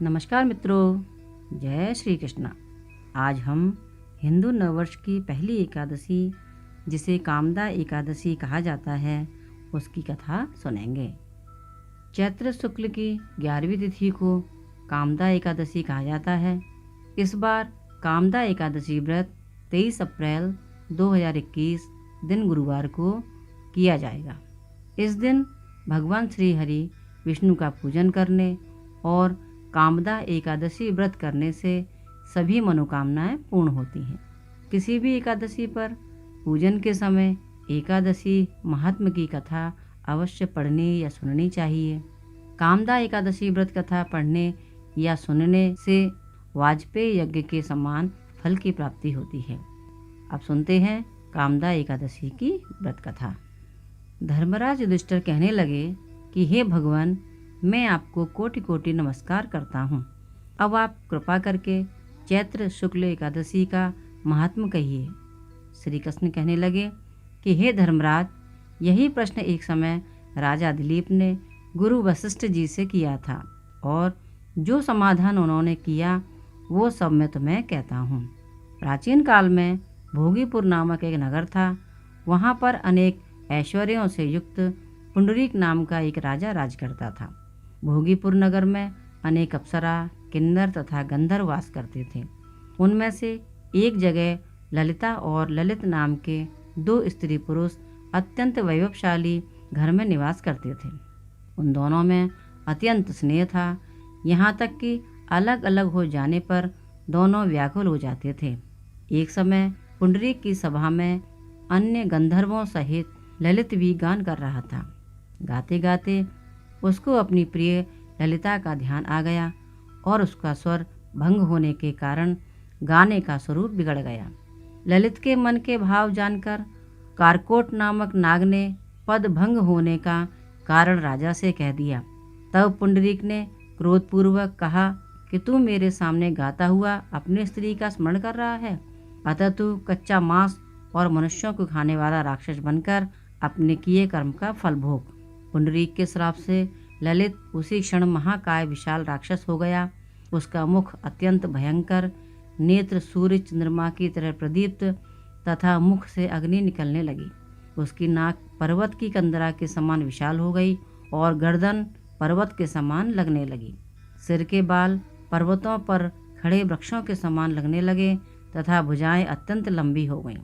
नमस्कार मित्रों, जय श्री कृष्ण। आज हम हिंदू नववर्ष की पहली एकादशी, जिसे कामदा एकादशी कहा जाता है, उसकी कथा सुनेंगे। चैत्र शुक्ल की 11वीं तिथि को कामदा एकादशी कहा जाता है। इस बार कामदा एकादशी व्रत 23 अप्रैल 2021 दिन गुरुवार को किया जाएगा। इस दिन भगवान श्री हरि विष्णु का पूजन करने और कामदा एकादशी व्रत करने से सभी मनोकामनाएं पूर्ण होती हैं। किसी भी एकादशी पर पूजन के समय एकादशी महात्म की कथा अवश्य पढ़नी या सुननी चाहिए। कामदा एकादशी व्रत कथा पढ़ने या सुनने से वाजपेयी यज्ञ के समान फल की प्राप्ति होती है। अब सुनते हैं कामदा एकादशी की व्रत कथा। धर्मराज युधिष्ठिर कहने लगे कि हे भगवान, मैं आपको कोटि कोटि नमस्कार करता हूँ। अब आप कृपा करके चैत्र शुक्ल एकादशी का महात्म कहिए। श्री कृष्ण कहने लगे कि हे धर्मराज, यही प्रश्न एक समय राजा दिलीप ने गुरु वशिष्ठ जी से किया था और जो समाधान उन्होंने किया वो सब मैं तुम्हें कहता हूँ। प्राचीन काल में भोगीपुर नामक एक नगर था। वहाँ पर अनेक ऐश्वर्यों से युक्त पुंडरीक नाम का एक राजा राज करता था। भोगीपुर नगर में अनेक अप्सरा, किन्नर तथा गंधर्व वास करते थे। उनमें से एक जगह ललिता और ललित नाम के 2 स्त्री पुरुष अत्यंत वैभवशाली घर में निवास करते थे। उन दोनों में अत्यंत स्नेह था, यहाँ तक कि अलग अलग हो जाने पर दोनों व्याकुल हो जाते थे। एक समय पुंडरीक की सभा में अन्य गंधर्वों सहित ललित भी गान कर रहा था। गाते गाते उसको अपनी प्रिय ललिता का ध्यान आ गया और उसका स्वर भंग होने के कारण गाने का स्वरूप बिगड़ गया। ललित के मन के भाव जानकर कारकोट नामक नाग ने पद भंग होने का कारण राजा से कह दिया। तब पुंडरीक ने क्रोधपूर्वक कहा कि तू मेरे सामने गाता हुआ अपनी स्त्री का स्मरण कर रहा है, अतः तू कच्चा मांस और मनुष्यों को खाने वाला राक्षस बनकर अपने किए कर्म का फल भोग। पुंडरीक के श्राप से ललित उसी क्षण महाकाय विशाल राक्षस हो गया। उसका मुख अत्यंत भयंकर, नेत्र सूर्य चंद्रमा की तरह प्रदीप्त तथा मुख से अग्नि निकलने लगी। उसकी नाक पर्वत की कंदरा के समान विशाल हो गई और गर्दन पर्वत के समान लगने लगी। सिर के बाल पर्वतों पर खड़े वृक्षों के समान लगने लगे तथा भुजाएं अत्यंत लंबी हो गईं।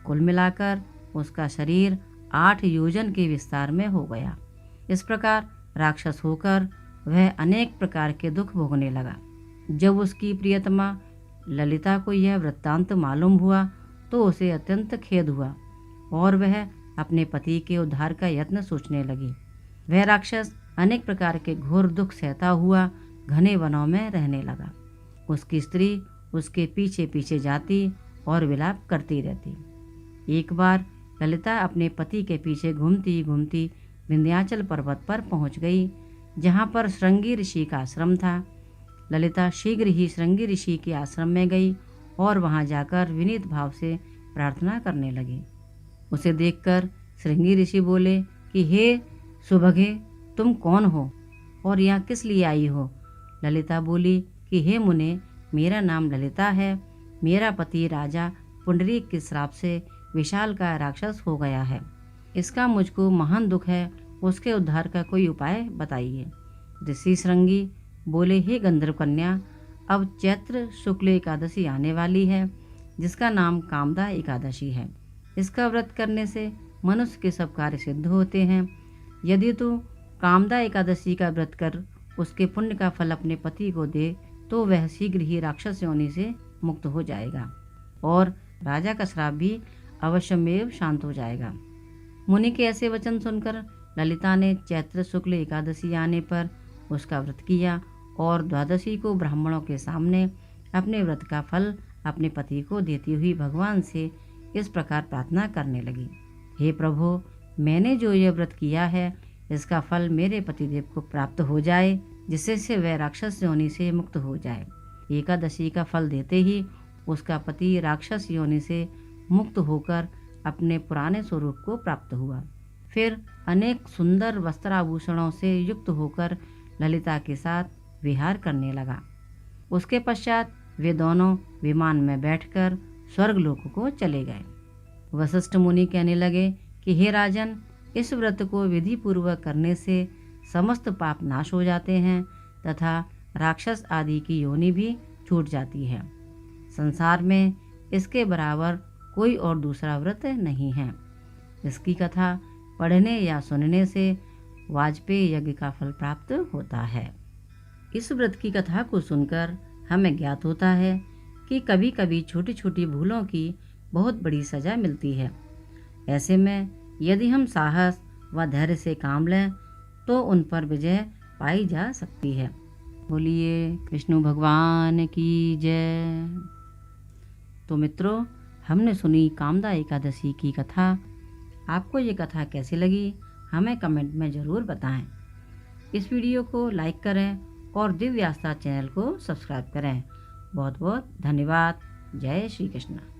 कुल मिलाकर उसका शरीर 8 योजन के विस्तार में हो गया। इस प्रकार राक्षस होकर वह अनेक प्रकार के दुख भोगने लगा। जब उसकी प्रियतमा ललिता को यह वृत्तांत मालूम हुआ तो उसे अत्यंत खेद हुआ और वह अपने पति के उद्धार का यत्न सोचने लगी। वह राक्षस अनेक प्रकार के घोर दुख सहता हुआ घने वनों में रहने लगा। उसकी स्त्री उसके पीछे पीछे जाती और विलाप करती रहती। एक बार ललिता अपने पति के पीछे घूमती घूमती विंध्याचल पर्वत पर पहुंच गई, जहां पर श्रृंगी ऋषि का आश्रम था। ललिता शीघ्र ही श्रृंगी ऋषि के आश्रम में गई और वहां जाकर विनीत भाव से प्रार्थना करने लगी। उसे देखकर श्रृंगी ऋषि बोले कि हे सुभगे, तुम कौन हो और यहाँ किस लिए आई हो? ललिता बोली कि हे मुने, मेरा नाम ललिता है। मेरा पति राजा पुंडरीक के श्राप से विशाल का राक्षस हो गया है। इसका मुझको महान दुख है। उसके उद्धार का कोई उपाय बताइए। ऋषि श्रृंगी बोले, हे गंधर्व कन्या, अब चैत्र शुक्ल एकादशी आने वाली है, जिसका नाम कामदा एकादशी है। इसका व्रत करने से मनुष्य के सब कार्य सिद्ध होते हैं। यदि तू कामदा एकादशी का व्रत कर उसके पुण्य का फल अपने पति को दे तो वह शीघ्र ही राक्षस योनि से मुक्त हो जाएगा और राजा का श्राप भी अवश्यमेव शांत हो जाएगा। मुनि के ऐसे वचन सुनकर ललिता ने चैत्र शुक्ल एकादशी आने पर उसका व्रत किया और द्वादशी को ब्राह्मणों के सामने अपने व्रत का फल अपने पति को देती हुई भगवान से इस प्रकार प्रार्थना करने लगी। हे प्रभु, मैंने जो यह व्रत किया है इसका फल मेरे पतिदेव को प्राप्त हो जाए, जिससे से वह राक्षस योनि से मुक्त हो जाए। एकादशी का फल देते ही उसका पति राक्षस योनि से मुक्त होकर अपने पुराने स्वरूप को प्राप्त हुआ। फिर अनेक सुंदर वस्त्राभूषणों से युक्त होकर ललिता के साथ विहार करने लगा। उसके पश्चात वे दोनों विमान में बैठकर स्वर्गलोक को चले गए। वशिष्ठ मुनि कहने लगे कि हे राजन, इस व्रत को विधि पूर्वक करने से समस्त पाप नाश हो जाते हैं तथा राक्षस आदि की योनि भी छूट जाती है। संसार में इसके बराबर कोई और दूसरा व्रत नहीं है। इसकी कथा पढ़ने या सुनने से वाजपेयी यज्ञ का फल प्राप्त होता है। इस व्रत की कथा को सुनकर हमें ज्ञात होता है कि कभी कभी छोटी छोटी भूलों की बहुत बड़ी सजा मिलती है। ऐसे में यदि हम साहस व धैर्य से काम लें तो उन पर विजय पाई जा सकती है। बोलिए विष्णु भगवान की जय। तो मित्रों, हमने सुनी कामदा एकादशी की कथा। आपको ये कथा कैसी लगी हमें कमेंट में ज़रूर बताएं। इस वीडियो को लाइक करें और दिव्य आस्था चैनल को सब्सक्राइब करें। बहुत बहुत धन्यवाद। जय श्री कृष्ण।